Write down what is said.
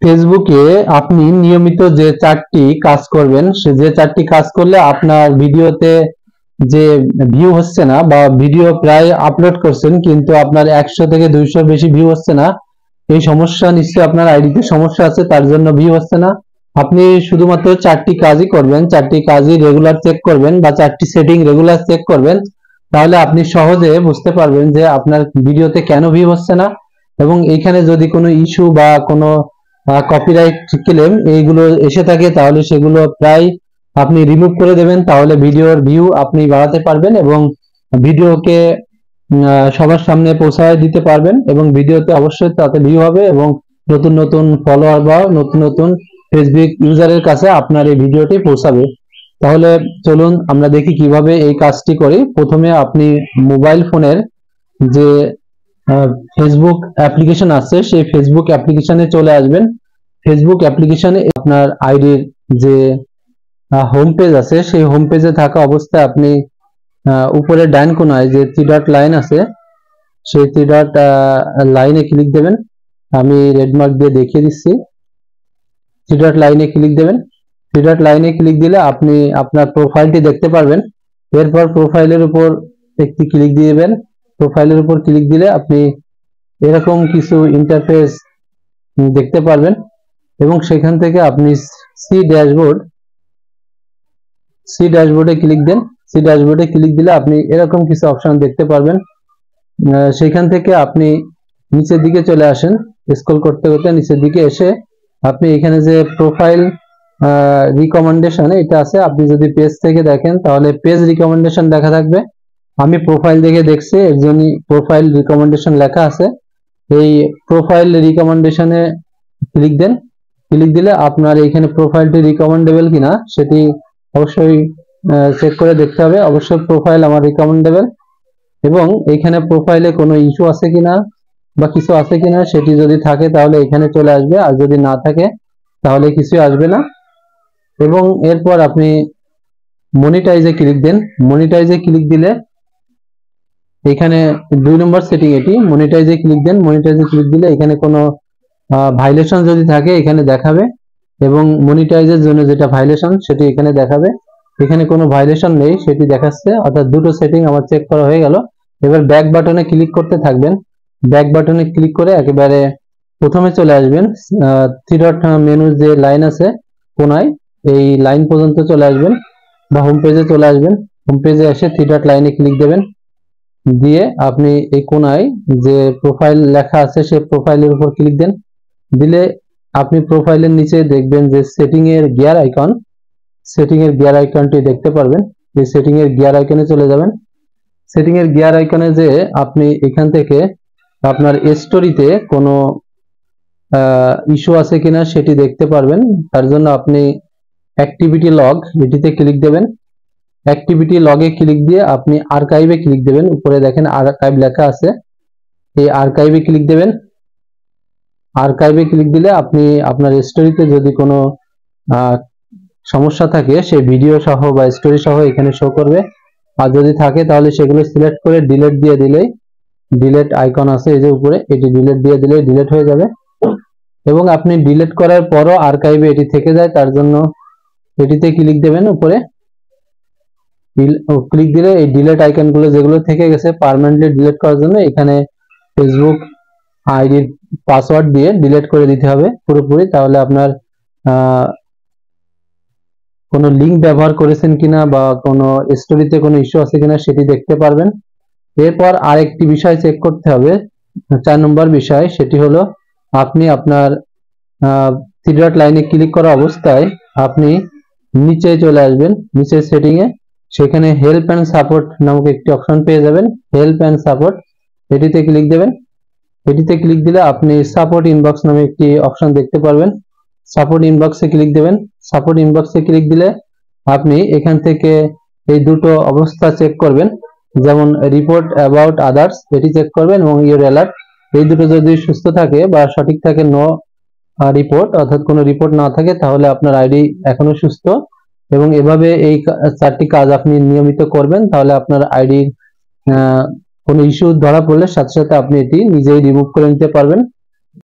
ফেসবুকে আপনি নিয়মিত যে 4টি কাজ করবেন, সে যে 4টি কাজ করলে আপনার ভিডিওতে যে ভিউ হচ্ছে না বা ভিডিও প্রায় আপলোড করছেন কিন্তু আপনার 100 থেকে 200 বেশি ভিউ হচ্ছে না, এই সমস্যা নিশ্চয়ই আপনার আইডিতে সমস্যা আছে, তার জন্য ভিউ হচ্ছে না। আপনি শুধুমাত্র 4টি কাজই করবেন, 4টি কাজই রেগুলার চেক করবেন বা 4টি সেটিং রেগুলার চেক করবেন, তাহলে আপনি সহজে বুঝতে পারবেন যে আপনার ভিডিওতে কেন ভিউ হচ্ছে না। এবং এইখানে যদি কোনো ইস্যু বা কোনো কপিরাইট ক্লেম এইগুলো এসে থাকে তাহলে সেগুলো প্রায় আপনি রিমুভ করে দেবেন, তাহলে ভিডিওর ভিউ আপনি বাড়াতে পারবেন এবং ভিডিওকে সবার সামনে পৌঁছায় দিতে পারবেন এবং ভিডিওতে অবশ্যই তাতে ভিউ হবে এবং নতুন নতুন ফলোয়ার বা নতুন নতুন ফেসবুক ইউজারের কাছে আপনার এই ভিডিওটি পৌঁছাবে। তাহলে চলুন আমরা দেখি কিভাবে এই কাজটি করি। প্রথমে আপনি মোবাইল ফোনের যে ফেসবুক অ্যাপ্লিকেশন আছে সেই ফেসবুক অ্যাপ্লিকেশনে চলে আসবেন। ফেসবুক অ্যাপ্লিকেশনে আপনার আইডির যে হোম পেজ আছে সেই হোম পেজে থাকা অবস্থায় আপনি উপরে ডান কোণায় যে 3 ডট লাইন আছে সেই 3 ডট লাইনে ক্লিক দেবেন। আমি রেড মার্ক দিয়ে দেখিয়ে দিচ্ছি। 3 ডট লাইনে ক্লিক দেবেন। 3 ডট লাইনে ক্লিক দিলে আপনি আপনার প্রোফাইলটি দেখতে পারবেন। এরপর প্রোফাইলের উপর একটি ক্লিক দিবেন। প্রোফাইলের উপর ক্লিক দিলে আপনি এরকম কিছু ইন্টারফেস দেখতে পারবেন এবং সেখান থেকে আপনি সি ড্যাশবোর্ডে ক্লিক দেন। সি ড্যাশবোর্ডে ক্লিক দিলে আপনি এরকম কিছু অপশন দেখতে পারবেন। সেখান থেকে আপনি নিচের দিকে চলে আসেন, স্ক্রল করতে করতে নিচের দিকে এসে আপনি এখানে যে প্রোফাইল রিকমেন্ডেশন এটা আছে, আপনি যদি পেজ থেকে দেখেন তাহলে পেজ রিকমেন্ডেশন লেখা থাকবে। আমি প্রোফাইল দেখে দেখছি এর জন্য প্রোফাইল রিকমেন্ডেশন লেখা আছে। এই প্রোফাইল রিকমেন্ডেশনে ক্লিক দেন। ক্লিক দিলে আপনার এখানে প্রোফাইলটি রিকমেন্ডেবল কিনা সেটি অবশ্যই চেক করে দেখতে হবে। অবশ্যই প্রোফাইল আমার রিকমেন্ডেবল এবং এখানে প্রোফাইলে কোনো ইস্যু আছে কিনা বা কিছু আছে কিনা সেটি যদি থাকে তাহলে এখানে চলে আসবে, আর যদি না থাকে তাহলে কিছুই আসবে না। এবং এরপর আপনি মনিটাইজে ক্লিক দেন। মনিটাইজে ক্লিক দিলে এখানে 2 নম্বর সেটিং, এটি মনিটাইজে ক্লিক দেন। মনিটাইজে ক্লিক দিলে এখানে কোনো ভাইলেশন যদি থাকে এখানে দেখাবে এবং মনিটাইজের জন্য যেটা ভাইলেশন সেটি এখানে দেখাবে। এখানে কোনো ভাইলেশন নেই সেটি দেখাচ্ছে, অর্থাৎ দুটো সেটিং আমার চেক করা হয়ে গেল। এবার ব্যাক বাটনে ক্লিক করতে থাকবেন। ব্যাক বাটনে ক্লিক করে একেবারে প্রথমে চলে আসবেন। 3 ডট মেনু যে লাইন আছে কোনায় এই লাইন পর্যন্ত চলে আসবেন বা হোম পেজে চলে আসবেন। হোম পেজে এসে 3 ডট লাইনে ক্লিক দেবেন, দিয়ে আপনি এই কোনায় যে প্রোফাইল লেখা আছে সেই প্রোফাইলের উপর ক্লিক দেন। দিলে আপনি প্রোফাইলের নিচে দেখবেন যে সেটিং এর গিয়ার আইকন, সেটিং এর গিয়ার আইকনটি দেখতে পারবেন। এই সেটিং এর গিয়ার আইকনে চলে যাবেন। সেটিং এর গিয়ার আইকনে যে আপনি এখান থেকে আপনার স্টোরিতে কোনো ইস্যু আছে কিনা সেটি দেখতে পারবেন। তার জন্য আপনি অ্যাক্টিভিটি লগ এটিতে ক্লিক দেবেন। অ্যাক্টিভিটি লগে ক্লিক দিয়ে আপনি আর্কাইভে ক্লিক দেবেন। উপরে দেখেন আর্কাইভ লেখা আছে, এই আর্কাইভে ক্লিক দেবেন। আর্কাইভে ক্লিক দিলে আপনি আপনার স্টোরিতে যদি কোনো সমস্যা থাকে সেই ভিডিও সহ বা স্টোরি সহ এখানে শো করবে, আর যদি থাকে তাহলে সেগুলো সিলেক্ট করে ডিলিট দিয়ে দিলেই, ডিলিট আইকন আছে এই যে উপরে, এটি ডিলিট দিয়ে দিলেই ডিলিট হয়ে যাবে। এবং আপনি ডিলিট করার পরও আর্কাইভে এটি থেকে যায়, তার জন্য এটিতে ক্লিক দেবেন। উপরে ক্লিক দিলে এই ডিলিট আইকনগুলো যেগুলো থেকে গেছে পার্মানেন্টলি ডিলিট করার জন্য এখানে ফেসবুক আইডির পাসওয়ার্ড দিয়ে ডিলিট করে দিতে হবে পুরোপুরি, তাহলে আপনার কোনো লিঙ্ক ব্যবহার করেছেন কিনা বা কোনো স্টোরিতে কোনো ইস্যু আছে কিনা সেটি দেখতে পারবেন। এরপর আরেকটি বিষয় চেক করতে হবে, 4 নম্বর বিষয়, সেটি হলো আপনি আপনার 3 ডট লাইনে ক্লিক করা অবস্থায় আপনি নিচে চলে আসবেন, নিচে সেটিং এ, সেখানে হেল্প এন্ড সাপোর্ট নামক একটি অপশন পেয়ে যাবেন। হেল্প এন্ড সাপোর্ট এটিতে ক্লিক দেবেন। এটিতে ক্লিক দিলে আপনি সাপোর্ট ইনবক্স নামে একটি অপশন দেখতে পারবেন। সাপোর্ট ইনবক্সে ক্লিক দেবেন। সাপোর্ট ইনবক্সে ক্লিক দিলে আপনি এখান থেকে এই দুটো অবস্থা চেক করবেন, যেমন রিপোর্ট অ্যাবাউট আদার্স এটি চেক করবেন এবং ইউর অ্যালার্ট, এই দুটো যদি সুস্থ থাকে বা সঠিক থাকে, নো রিপোর্ট অর্থাৎ কোনো রিপোর্ট না থাকে তাহলে আপনার আইডি এখনো সুস্থ। এবং এভাবে এই 4টি কাজ আপনি নিয়মিত করবেন, তাহলে আপনার আইডির কোনো ইস্যু ধরা পড়লে সাথে সাথে আপনি এটি নিজেই রিমুভ করে নিতে পারবেন।